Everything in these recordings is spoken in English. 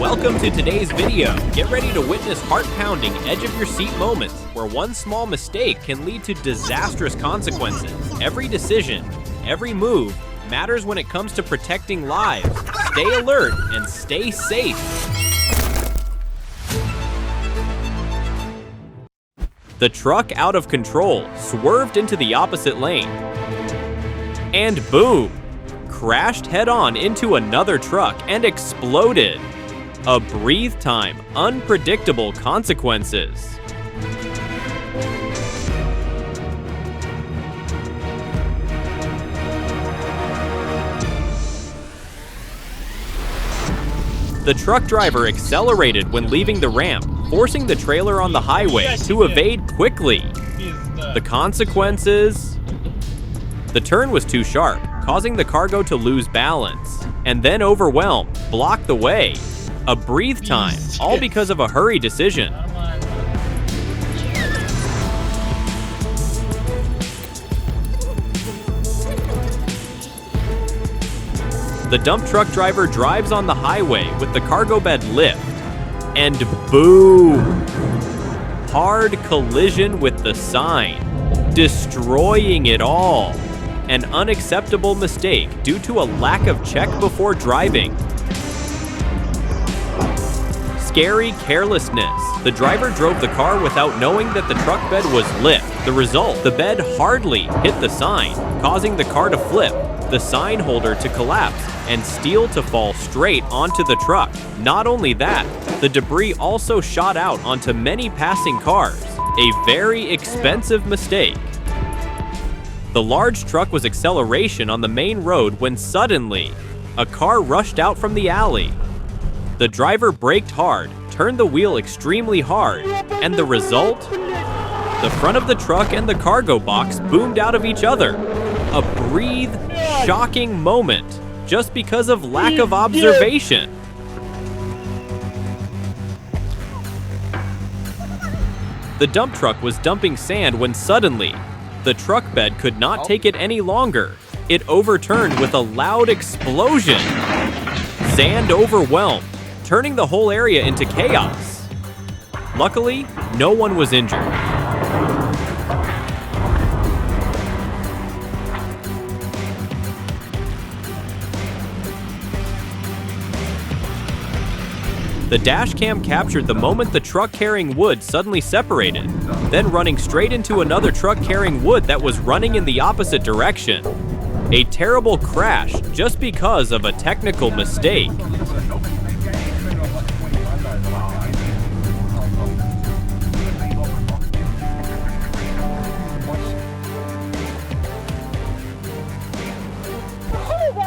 Welcome to today's video. Get ready to witness heart-pounding, edge-of-your-seat moments where one small mistake can lead to disastrous consequences. Every decision, every move matters when it comes to protecting lives. Stay alert and stay safe. The truck, out of control, swerved into the opposite lane. And boom! Crashed head-on into another truck and exploded. A breathe time, unpredictable consequences. The truck driver accelerated when leaving the ramp, forcing the trailer on the highway to evade quickly. The consequences? The turn was too sharp, causing the cargo to lose balance, and then overwhelm, block the way. A breathe time, all because of a hurry decision. The dump truck driver drives on the highway with the cargo bed lift, and boom! Hard collision with the sign, destroying it all. An unacceptable mistake due to a lack of check before driving. Scary carelessness. The driver drove the car without knowing that the truck bed was lift. The result, the bed hardly hit the sign, causing the car to flip, the sign holder to collapse, and steel to fall straight onto the truck. Not only that, the debris also shot out onto many passing cars. A very expensive mistake. The large truck was acceleration on the main road when suddenly, a car rushed out from the alley. The driver braked hard, turned the wheel extremely hard, and the result? The front of the truck and the cargo box boomed out of each other. A breathe, shocking moment, just because of lack of observation. The dump truck was dumping sand when suddenly, the truck bed could not take it any longer. It overturned with a loud explosion. Sand overwhelmed, turning the whole area into chaos. Luckily, no one was injured. The dash cam captured the moment the truck carrying wood suddenly separated, then running straight into another truck carrying wood that was running in the opposite direction. A terrible crash just because of a technical mistake.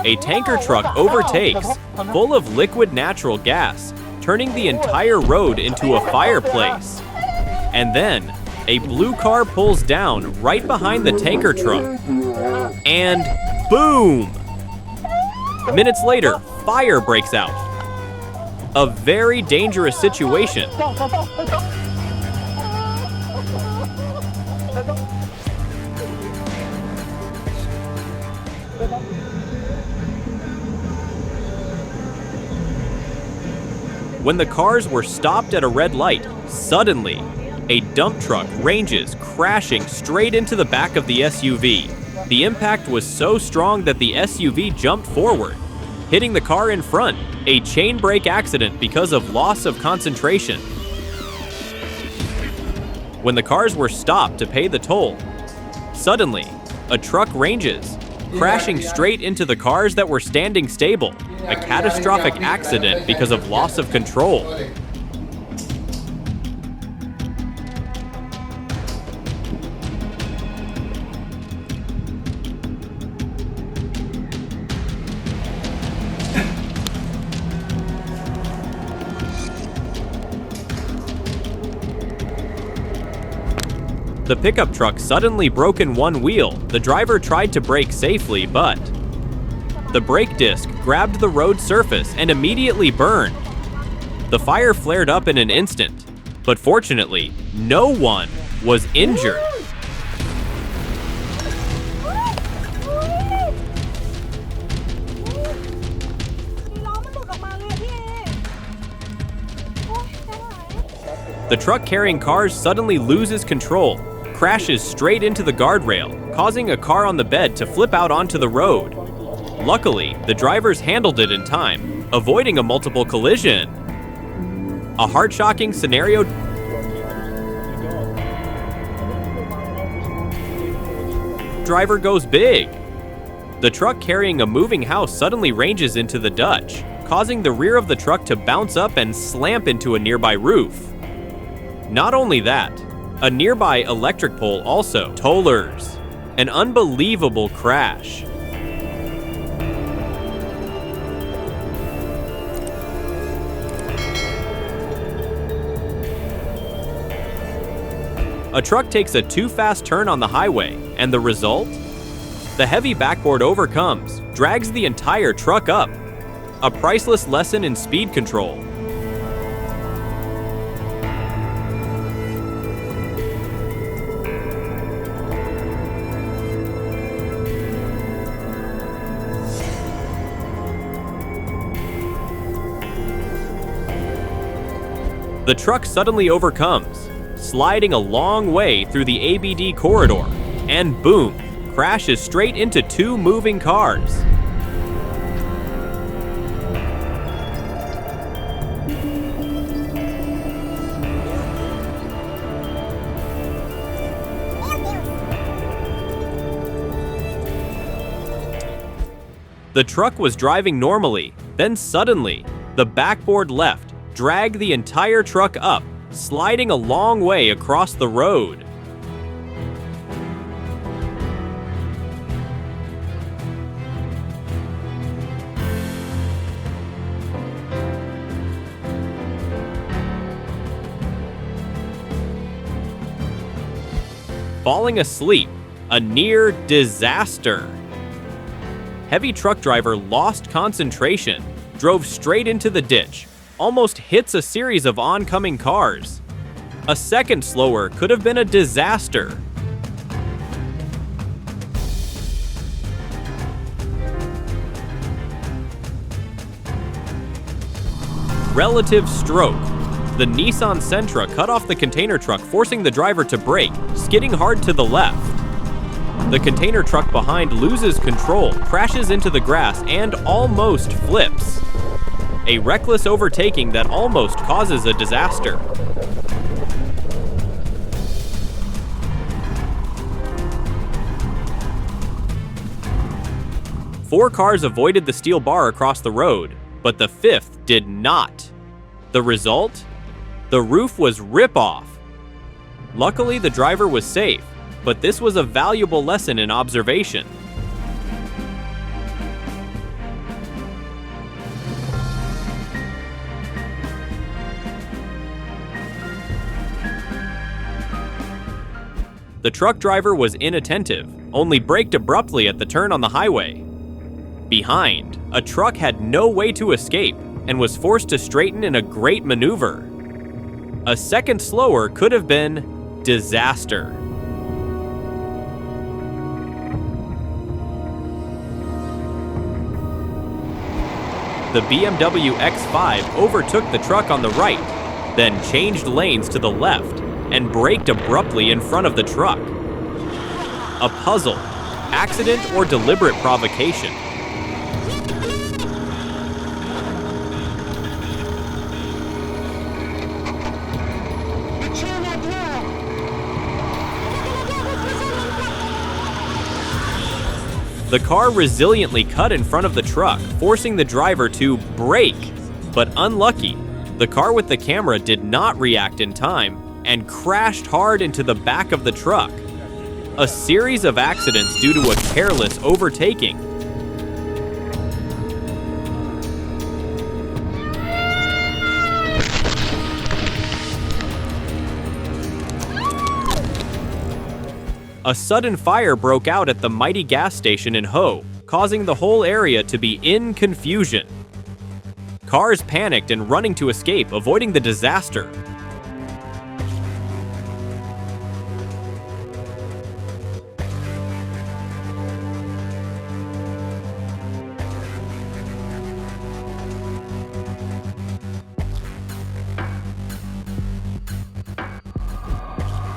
A tanker truck overtakes, full of liquid natural gas, turning the entire road into a fireplace. And then, a blue car pulls down right behind the tanker truck. And boom! Minutes later, fire breaks out. A very dangerous situation. When the cars were stopped at a red light, suddenly, a dump truck ranges, crashing straight into the back of the SUV. The impact was so strong that the SUV jumped forward, hitting the car in front. A chain brake accident because of loss of concentration. When the cars were stopped to pay the toll, suddenly, a truck ranges, crashing straight into the cars that were standing stable. A catastrophic accident because of loss of control. The pickup truck suddenly broke in one wheel. The driver tried to brake safely, but the brake disc grabbed the road surface and immediately burned. The fire flared up in an instant, but fortunately, no one was injured. The truck carrying cars suddenly loses control, crashes straight into the guardrail, causing a car on the bed to flip out onto the road. Luckily, the drivers handled it in time, avoiding a multiple collision. A heart-shocking scenario. Driver goes big. The truck carrying a moving house suddenly ranges into the Dutch, causing the rear of the truck to bounce up and slam into a nearby roof. Not only that, a nearby electric pole also tollers. An unbelievable crash. A truck takes a too fast turn on the highway, and the result? The heavy backboard overcomes, drags the entire truck up. A priceless lesson in speed control. The truck suddenly overcomes, sliding a long way through the ABD corridor, and boom, crashes straight into two moving cars. The truck was driving normally, then suddenly, the backboard left, dragged the entire truck up, sliding a long way across the road. Falling asleep, a near disaster. Heavy truck driver lost concentration, drove straight into the ditch, almost hits a series of oncoming cars. A second slower could have been a disaster. Relative stroke. The Nissan Sentra cut off the container truck, forcing the driver to brake, skidding hard to the left. The container truck behind loses control, crashes into the grass, and almost flips. A reckless overtaking that almost causes a disaster. Four cars avoided the steel bar across the road, but the fifth did not. The result? The roof was rip-off. Luckily, the driver was safe, but this was a valuable lesson in observation. The truck driver was inattentive, only braked abruptly at the turn on the highway. Behind, a truck had no way to escape and was forced to straighten in a great maneuver. A second slower could have been disaster. The BMW X5 overtook the truck on the right, then changed lanes to the left and braked abruptly in front of the truck. A puzzle, accident or deliberate provocation. The car resiliently cut in front of the truck, forcing the driver to brake. But unlucky, the car with the camera did not react in time and crashed hard into the back of the truck. A series of accidents due to a careless overtaking. A sudden fire broke out at the mighty gas station in Ho, causing the whole area to be in confusion. Cars panicked and running to escape, avoiding the disaster.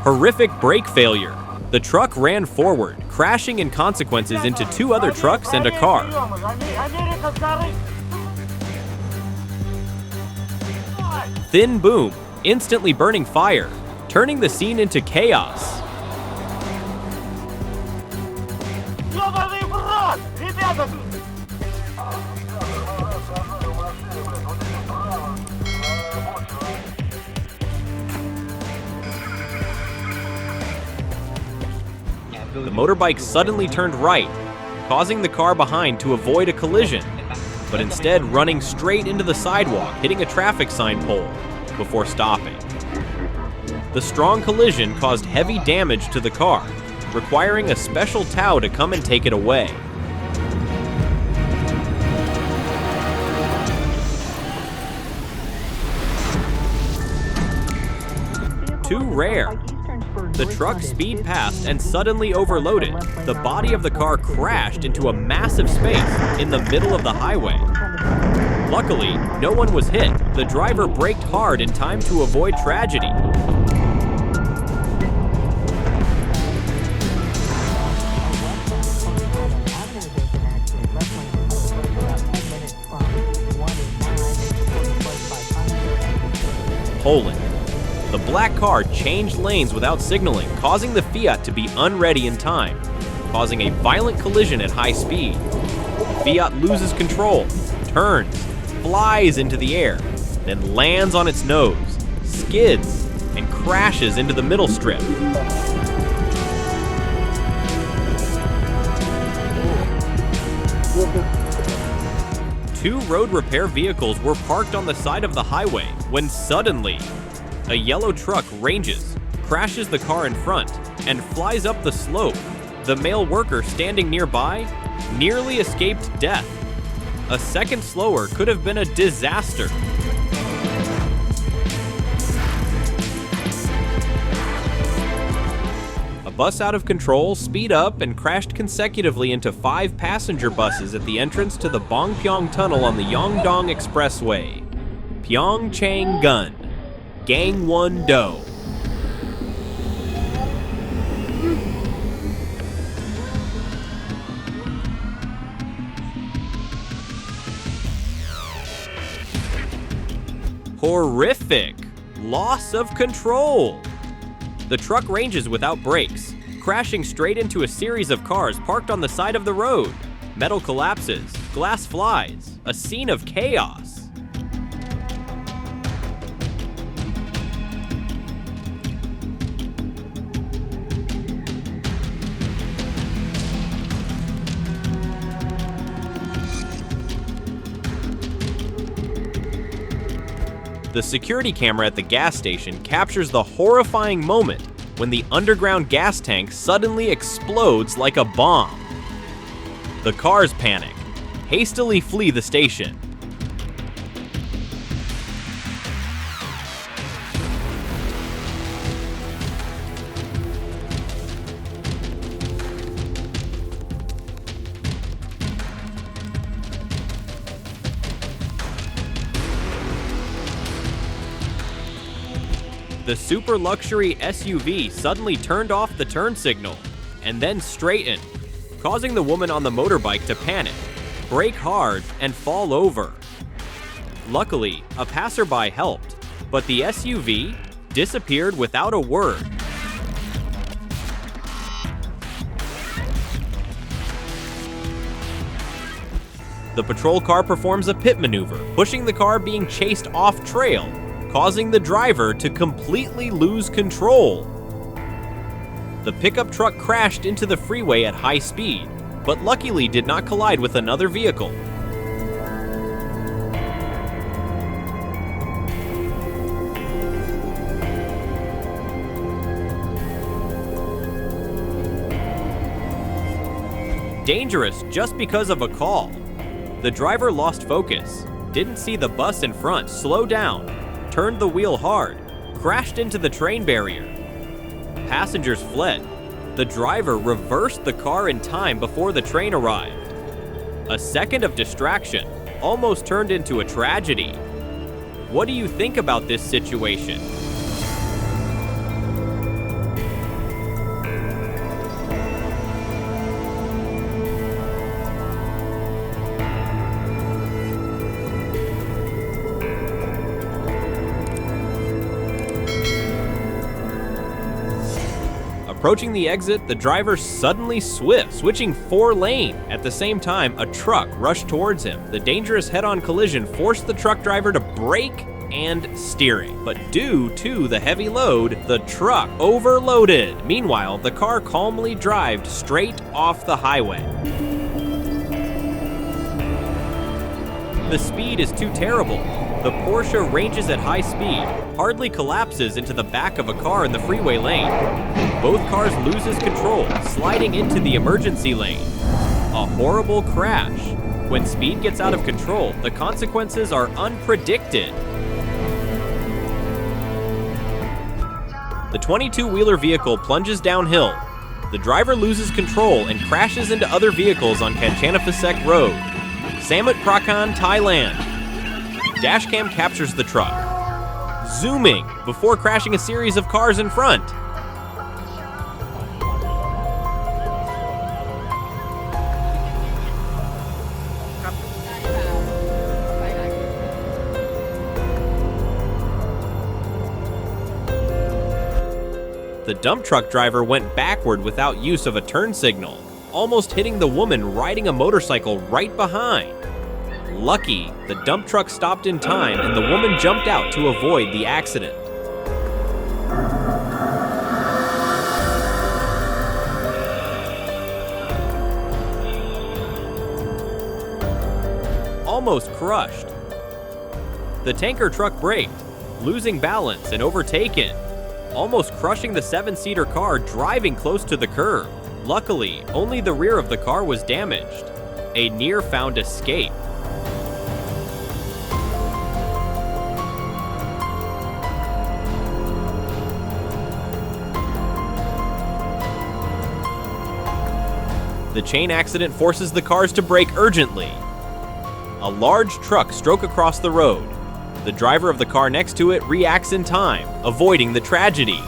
Horrific brake failure. The truck ran forward, crashing in consequences into 2 other trucks and a car. Thin boom, instantly burning fire, turning the scene into chaos. The motorbike suddenly turned right, causing the car behind to avoid a collision, but instead running straight into the sidewalk, hitting a traffic sign pole before stopping. The strong collision caused heavy damage to the car, requiring a special tow to come and take it away. Too rare. The truck speed past and suddenly overloaded. The body of the car crashed into a massive space in the middle of the highway. Luckily, no one was hit. The driver braked hard in time to avoid tragedy. Poland. The black car changed lanes without signaling, causing the Fiat to be unready in time, causing a violent collision at high speed. Fiat loses control, turns, flies into the air, then lands on its nose, skids, and crashes into the middle strip. Two road repair vehicles were parked on the side of the highway when suddenly, a yellow truck ranges, crashes the car in front, and flies up the slope. The male worker standing nearby nearly escaped death. A second slower could have been a disaster. A bus out of control speed up and crashed consecutively into 5 passenger buses at the entrance to the Bongpyeong Tunnel on the Yeongdong Expressway. Pyeongchang-gun. Gangwon-do. Horrific loss of control. The truck ranges without brakes, crashing straight into a series of cars parked on the side of the road. Metal collapses, glass flies, a scene of chaos. The security camera at the gas station captures the horrifying moment when the underground gas tank suddenly explodes like a bomb. The cars panic, hastily flee the station. The super luxury SUV suddenly turned off the turn signal and then straightened, causing the woman on the motorbike to panic, brake hard, and fall over. Luckily, a passerby helped, but the SUV disappeared without a word. The patrol car performs a pit maneuver, pushing the car being chased off trail, causing the driver to completely lose control. The pickup truck crashed into the freeway at high speed, but luckily did not collide with another vehicle. Dangerous just because of a call. The driver lost focus, didn't see the bus in front slow down, turned the wheel hard, crashed into the train barrier. Passengers fled. The driver reversed the car in time before the train arrived. A second of distraction almost turned into a tragedy. What do you think about this situation? Approaching the exit, the driver suddenly switching 4-lane. At the same time, a truck rushed towards him. The dangerous head-on collision forced the truck driver to brake and steering. But due to the heavy load, the truck overloaded. Meanwhile, the car calmly drove straight off the highway. The speed is too terrible. The Porsche ranges at high speed, hardly collapses into the back of a car in the freeway lane. Both cars loses control, sliding into the emergency lane. A horrible crash. When speed gets out of control, the consequences are unpredicted. The 22-wheeler vehicle plunges downhill. The driver loses control and crashes into other vehicles on Kanchanapusek Road, Samut Prakan, Thailand. Dashcam captures the truck, zooming before crashing a series of cars in front. The dump truck driver went backward without use of a turn signal, almost hitting the woman riding a motorcycle right behind. Lucky, the dump truck stopped in time and the woman jumped out to avoid the accident. Almost crushed. The tanker truck braked, losing balance and overtaken, almost crushing the 7-seater car driving close to the curb. Luckily, only the rear of the car was damaged. A near-found escape. The chain accident forces the cars to brake urgently. A large truck struck across the road. The driver of the car next to it reacts in time, avoiding the tragedy.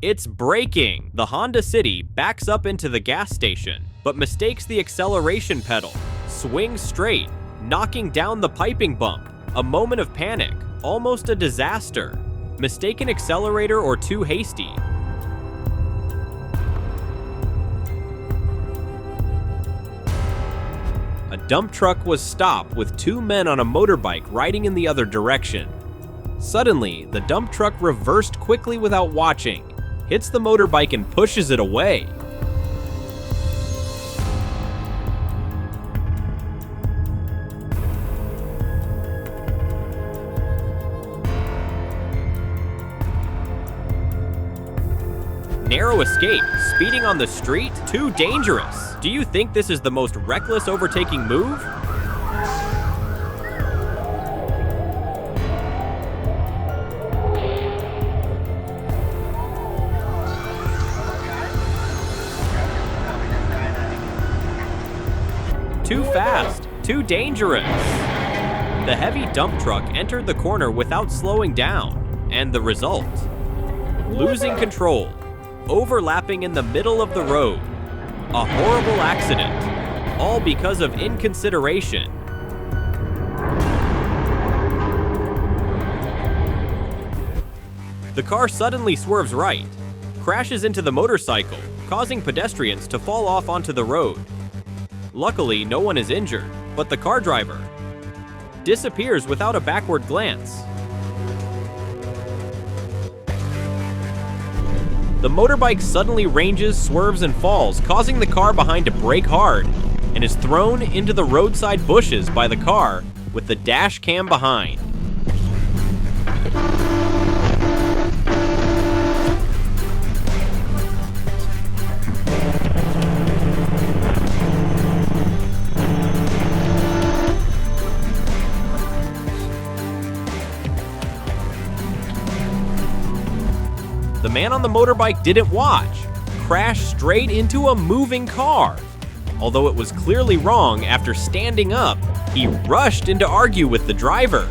It's braking. The Honda City backs up into the gas station, but mistakes the acceleration pedal, swings straight, knocking down the piping bump. A moment of panic, almost a disaster. Mistaken accelerator or too hasty. A dump truck was stopped with 2 men on a motorbike riding in the other direction. Suddenly, the dump truck reversed quickly without watching, hits the motorbike and pushes it away. Narrow escape, speeding on the street, too dangerous. Do you think this is the most reckless overtaking move? Too fast, too dangerous. The heavy dump truck entered the corner without slowing down, and the result? Losing control, overlapping in the middle of the road. A horrible accident, all because of inconsideration. The car suddenly swerves right, crashes into the motorcycle, causing pedestrians to fall off onto the road. Luckily, no one is injured, but the car driver disappears without a backward glance. The motorbike suddenly ranges, swerves, and falls, causing the car behind to brake hard, and is thrown into the roadside bushes by the car with the dash cam behind. The man on the motorbike didn't watch, crashed straight into a moving car. Although it was clearly wrong, after standing up, he rushed in to argue with the driver.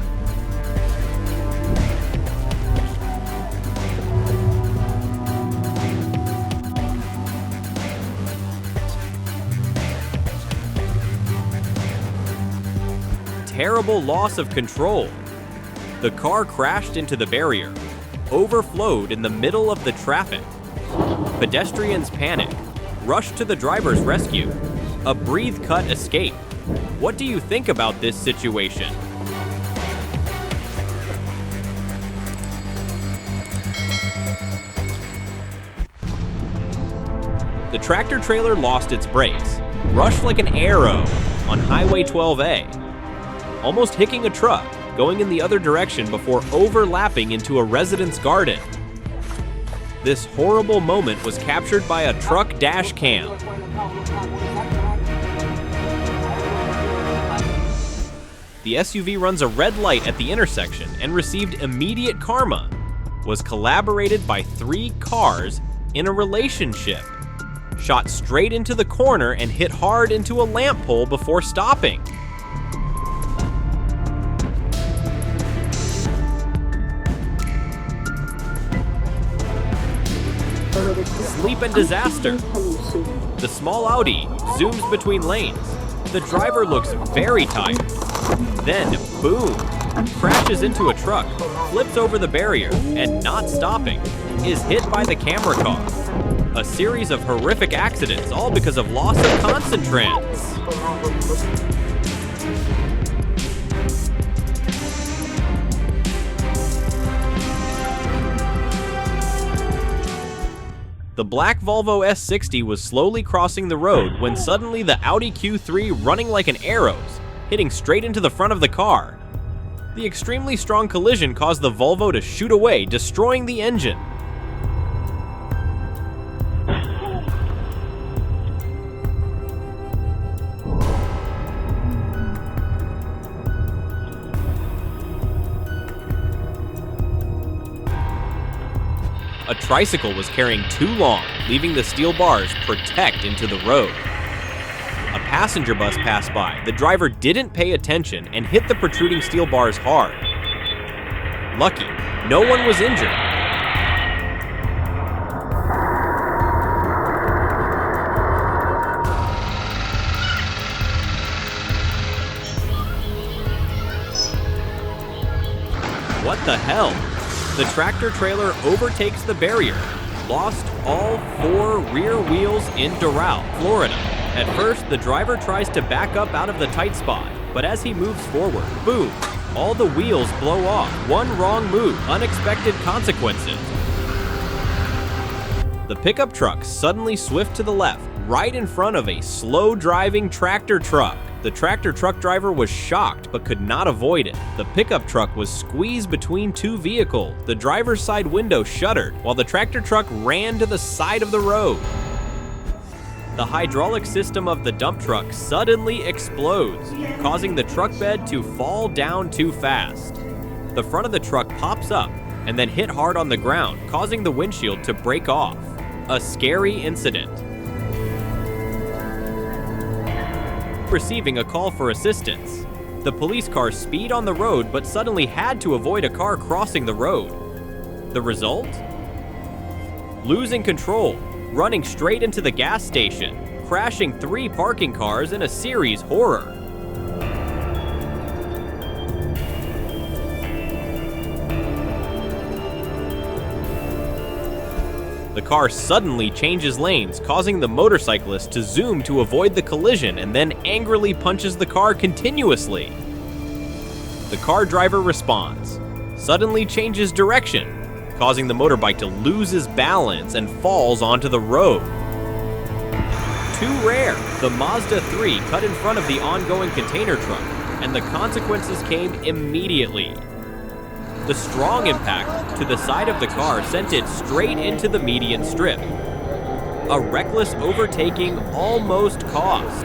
terrible loss of control. The car crashed into the barrier, overflowed in the middle of the traffic. Pedestrians panic, rush to the driver's rescue. A breathe-cut escape. What do you think about this situation? The tractor trailer lost its brakes, rushed like an arrow on Highway 12A, almost hitting a truck going in the other direction before overlapping into a resident's garden. This horrible moment was captured by a truck dash cam. The SUV runs a red light at the intersection and received immediate karma. Was collaborated by 3 cars in a relationship. Shot straight into the corner and hit hard into a lamp pole before stopping. Sleep and disaster. The small Audi zooms between lanes. The driver looks very tired. Then, boom, crashes into a truck, flips over the barrier, and not stopping, is hit by the camera car. A series of horrific accidents, all because of loss of concentrants. The black Volvo S60 was slowly crossing the road when suddenly the Audi Q3 running like an arrow, hitting straight into the front of the car. The extremely strong collision caused the Volvo to shoot away, destroying the engine. A tricycle was carrying too long, leaving the steel bars protect into the road. A passenger bus passed by. The driver didn't pay attention and hit the protruding steel bars hard. Lucky, no one was injured. What the hell? The tractor trailer overtakes the barrier, lost all 4 rear wheels in Doral, Florida. At first, the driver tries to back up out of the tight spot, but as he moves forward, boom, all the wheels blow off. One wrong move, unexpected consequences. The pickup truck suddenly swift to the left, right in front of a slow-driving tractor truck. The tractor truck driver was shocked but could not avoid it. The pickup truck was squeezed between 2 vehicles. The driver's side window shuttered while the tractor truck ran to the side of the road. The hydraulic system of the dump truck suddenly explodes, causing the truck bed to fall down too fast. The front of the truck pops up and then hit hard on the ground, causing the windshield to break off. A scary incident. Receiving a call for assistance. The police car speed on the road but suddenly had to avoid a car crossing the road. The result? Losing control, running straight into the gas station, crashing 3 parking cars in a series horror. The car suddenly changes lanes, causing the motorcyclist to zoom to avoid the collision and then angrily punches the car continuously. The car driver responds, suddenly changes direction, causing the motorbike to lose his balance and falls onto the road. Too rare, the Mazda 3 cut in front of the ongoing container truck, and the consequences came immediately. The strong impact to the side of the car sent it straight into the median strip. A reckless overtaking almost cost.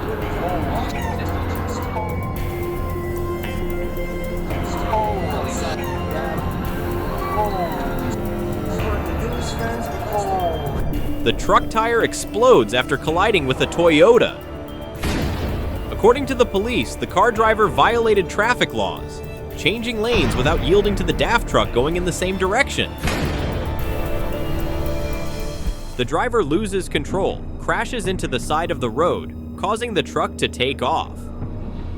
The truck tire explodes after colliding with a Toyota. According to the police, the car driver violated traffic laws, changing lanes without yielding to the DAF truck going in the same direction. The driver loses control, crashes into the side of the road, causing the truck to take off.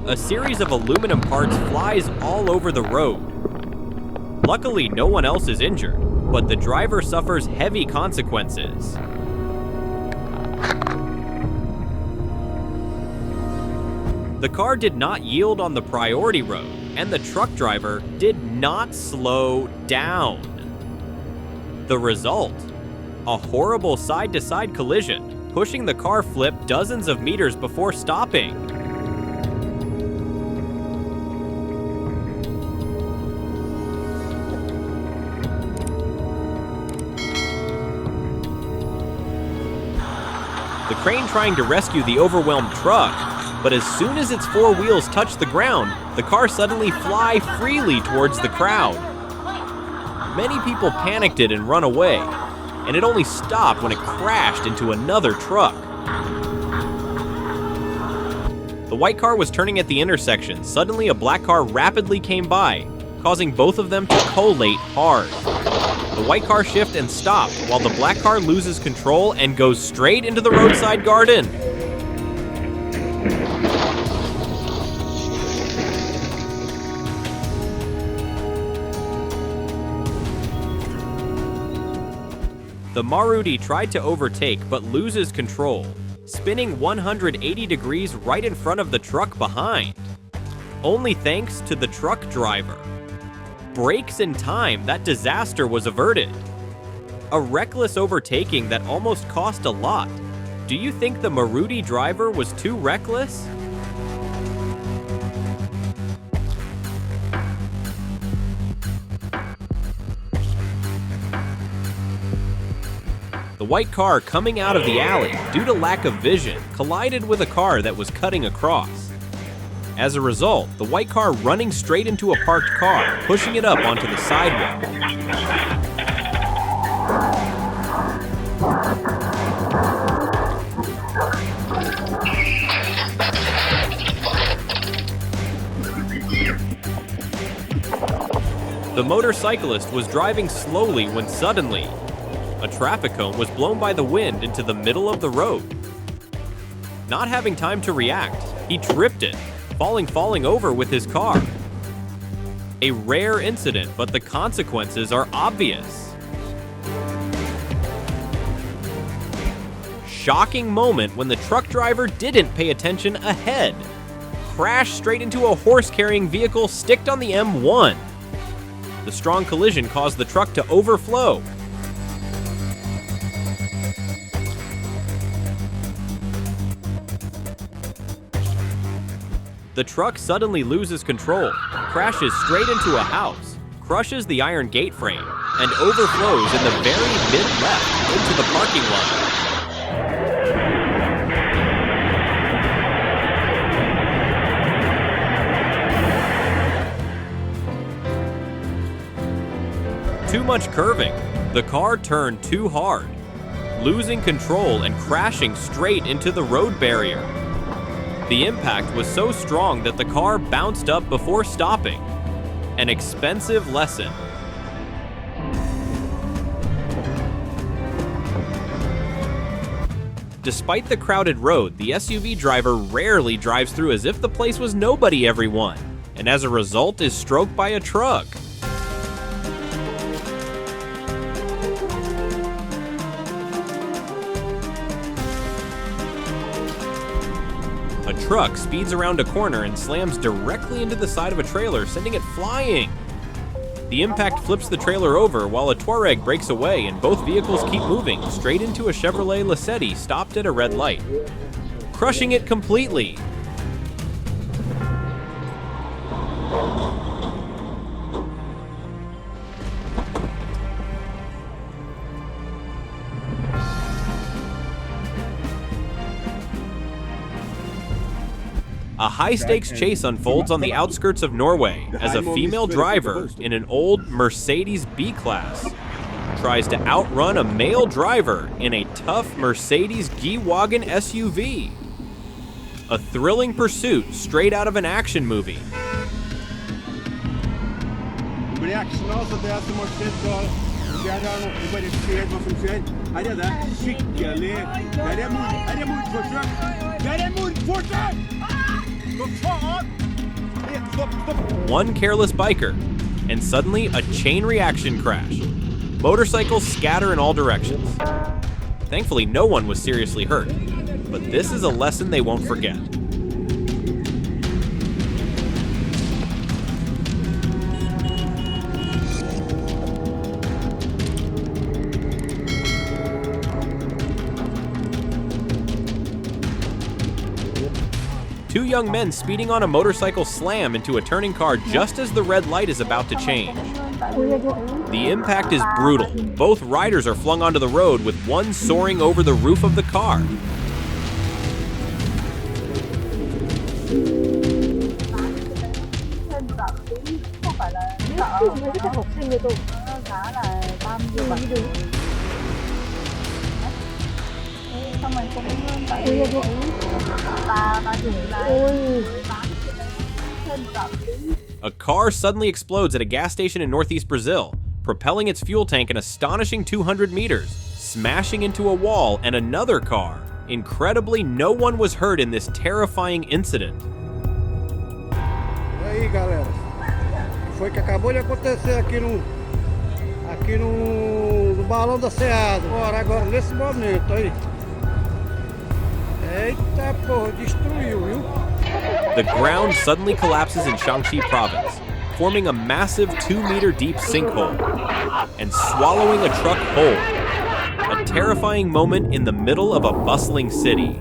A series of aluminum parts flies all over the road. Luckily, no one else is injured, but the driver suffers heavy consequences. The car did not yield on the priority road, and the truck driver did not slow down. The result? A horrible side-to-side collision, pushing the car flip dozens of meters before stopping. The crane trying to rescue the overwhelmed truck, but as soon as its four wheels touch the ground, the car suddenly fly freely towards the crowd. Many people panicked it and run away, and it only stopped when it crashed into another truck. The white car was turning at the intersection. Suddenly, a black car rapidly came by, causing both of them to collate hard. The white car shifts and stops, while the black car loses control and goes straight into the roadside garden. The Maruti tried to overtake but loses control, spinning 180 degrees right in front of the truck behind. Only thanks to the truck driver. Brakes in time, that disaster was averted. A reckless overtaking that almost cost a lot. Do you think the Maruti driver was too reckless? The white car coming out of the alley, due to lack of vision, collided with a car that was cutting across. As a result, the white car running straight into a parked car, pushing it up onto the sidewalk. The motorcyclist was driving slowly when suddenly, a traffic cone was blown by the wind into the middle of the road. Not having time to react, he tripped it, falling over with his car. A rare incident, but the consequences are obvious. Shocking moment when the truck driver didn't pay attention ahead. Crashed straight into a horse-carrying vehicle sticked on the M1. The strong collision caused the truck to overflow. The truck suddenly loses control, crashes straight into a house, crushes the iron gate frame, and overflows in the very mid-left into the parking lot. Too much curving. The car turned too hard, losing control and crashing straight into the road barrier. The impact was so strong that the car bounced up before stopping. An expensive lesson. Despite the crowded road, the SUV driver rarely drives through as if the place was nobody, everyone, and as a result is stroked by a truck. A truck speeds around a corner and slams directly into the side of a trailer, sending it flying. The impact flips the trailer over while a Touareg breaks away and both vehicles keep moving straight into a Chevrolet Lacetti stopped at a red light, crushing it completely. A high-stakes chase unfolds on the outskirts of Norway as a female driver in an old Mercedes B-Class tries to outrun a male driver in a tough Mercedes G-Wagon SUV. A thrilling pursuit straight out of an action movie. One careless biker, and suddenly a chain reaction crash. Motorcycles scatter in all directions. Thankfully, no one was seriously hurt, but this is a lesson they won't forget. Two young men speeding on a motorcycle slam into a turning car just as the red light is about to change. The impact is brutal. Both riders are flung onto the road, with one soaring over the roof of the car. A car suddenly explodes at a gas station in northeast Brazil, propelling its fuel tank an astonishing 200 meters, smashing into a wall and another car. Incredibly, no one was hurt in this terrifying incident. E aí, galera, foi que acabou de acontecer aqui no balão da Seada. Agora nesse momento aí. Eita porra, destruiu, viu? The ground suddenly collapses in Shaanxi province, forming a massive 2-meter deep sinkhole and swallowing a truck whole. A terrifying moment in the middle of a bustling city.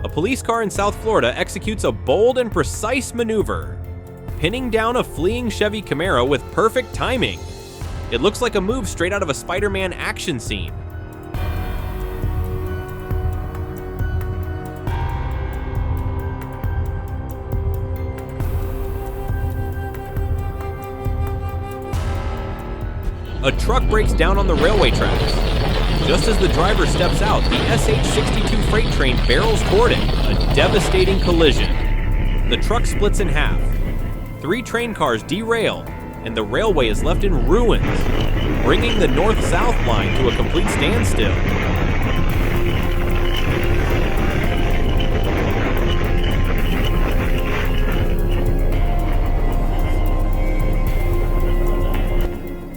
A police car in South Florida executes a bold and precise maneuver, pinning down a fleeing Chevy Camaro with perfect timing. It looks like a move straight out of a Spider-Man action scene. A truck breaks down on the railway tracks. Just as the driver steps out, the SH-62 freight train barrels toward it, a devastating collision. The truck splits in half. 3 train cars derail, and the railway is left in ruins, bringing the north-south line to a complete standstill.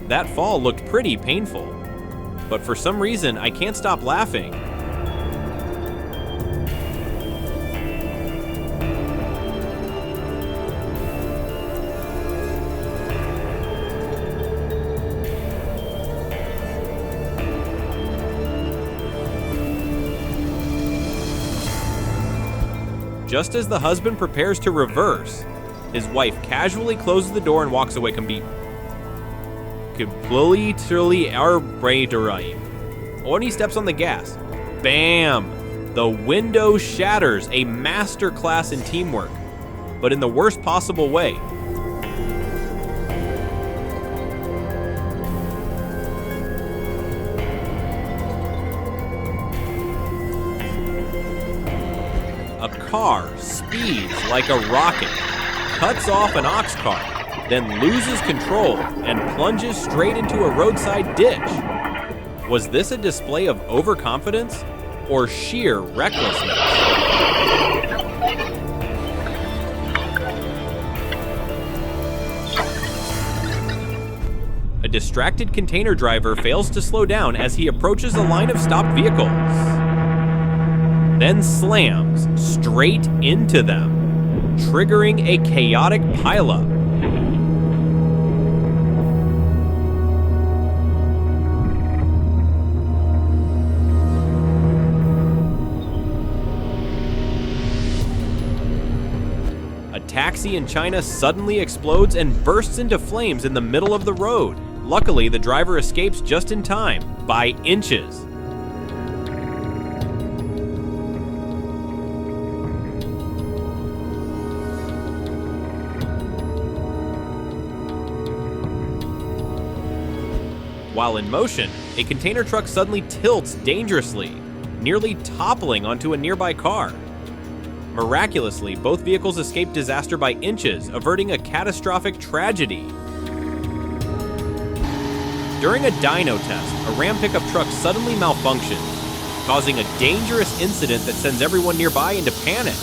That fall looked pretty painful, but for some reason I can't stop laughing. Just as the husband prepares to reverse, his wife casually closes the door and walks away completely arbiterating. When he steps on the gas, bam! The window shatters, a masterclass in teamwork, but in the worst possible way. A car speeds like a rocket, cuts off an ox cart, then loses control and plunges straight into a roadside ditch. Was this a display of overconfidence or sheer recklessness? A distracted container driver fails to slow down as he approaches a line of stopped vehicles, then slams straight into them, triggering a chaotic pileup. A taxi in China suddenly explodes and bursts into flames in the middle of the road. Luckily, the driver escapes just in time, by inches. While in motion, a container truck suddenly tilts dangerously, nearly toppling onto a nearby car. Miraculously, both vehicles escaped disaster by inches, averting a catastrophic tragedy. During a dyno test, a Ram pickup truck suddenly malfunctions, causing a dangerous incident that sends everyone nearby into panic.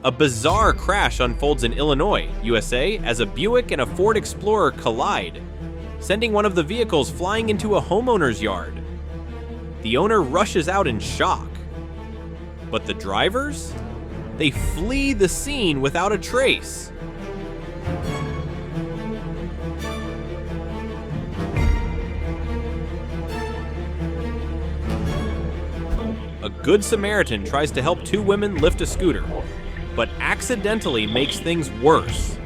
A bizarre crash unfolds in Illinois, USA, as a Buick and a Ford Explorer collide, sending one of the vehicles flying into a homeowner's yard. The owner rushes out in shock. But the drivers? They flee the scene without a trace. A Good Samaritan tries to help two women lift a scooter, but accidentally makes things worse.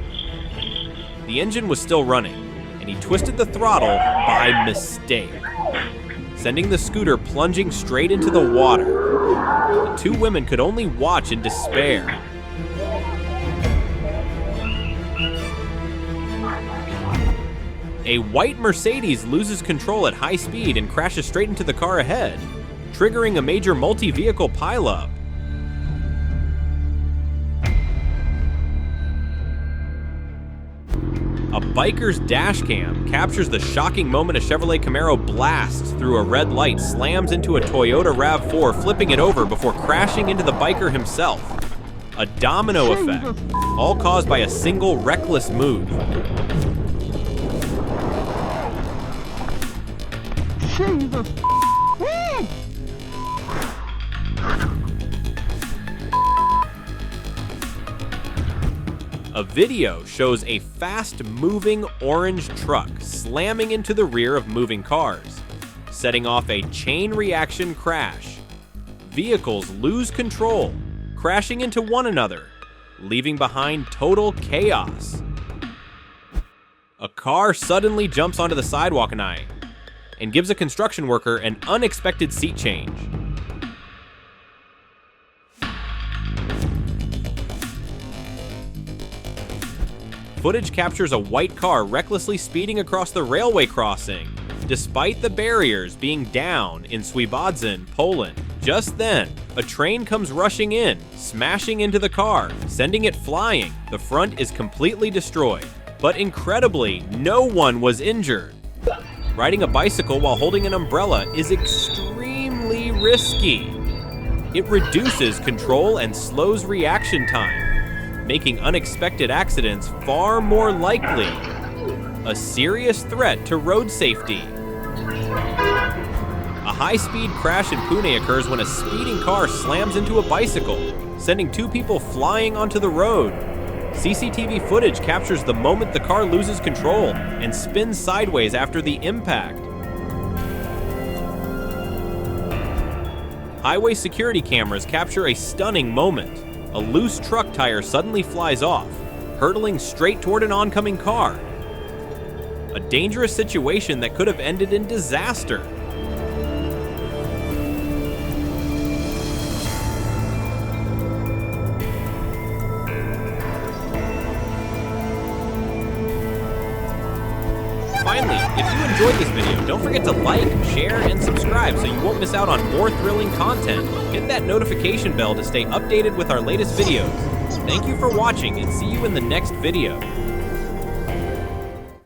The engine was still running, and he twisted the throttle by mistake, sending the scooter plunging straight into the water. The two women could only watch in despair. A white Mercedes loses control at high speed and crashes straight into the car ahead, triggering a major multi-vehicle pileup. A biker's dash cam captures the shocking moment a Chevrolet Camaro blasts through a red light, slams into a Toyota RAV4, flipping it over before crashing into the biker himself. A domino effect, all caused by a single reckless move. A video shows a fast-moving orange truck slamming into the rear of moving cars, setting off a chain reaction crash. Vehicles lose control, crashing into one another, leaving behind total chaos. A car suddenly jumps onto the sidewalk and gives a construction worker an unexpected seat change. Footage captures a white car recklessly speeding across the railway crossing, despite the barriers being down in Swiebodzin, Poland. Just then, a train comes rushing in, smashing into the car, sending it flying. The front is completely destroyed, but incredibly, no one was injured. Riding a bicycle while holding an umbrella is extremely risky. It reduces control and slows reaction time, making unexpected accidents far more likely. A serious threat to road safety. A high-speed crash in Pune occurs when a speeding car slams into a bicycle, sending two people flying onto the road. CCTV footage captures the moment the car loses control and spins sideways after the impact. Highway security cameras capture a stunning moment. A loose truck tire suddenly flies off, hurtling straight toward an oncoming car. A dangerous situation that could have ended in disaster. Finally, if you enjoyed this video, don't forget to like, share, and subscribe so you won't miss out on more thrilling content. Hit that notification bell to stay updated with our latest videos. Thank you for watching and see you in the next video.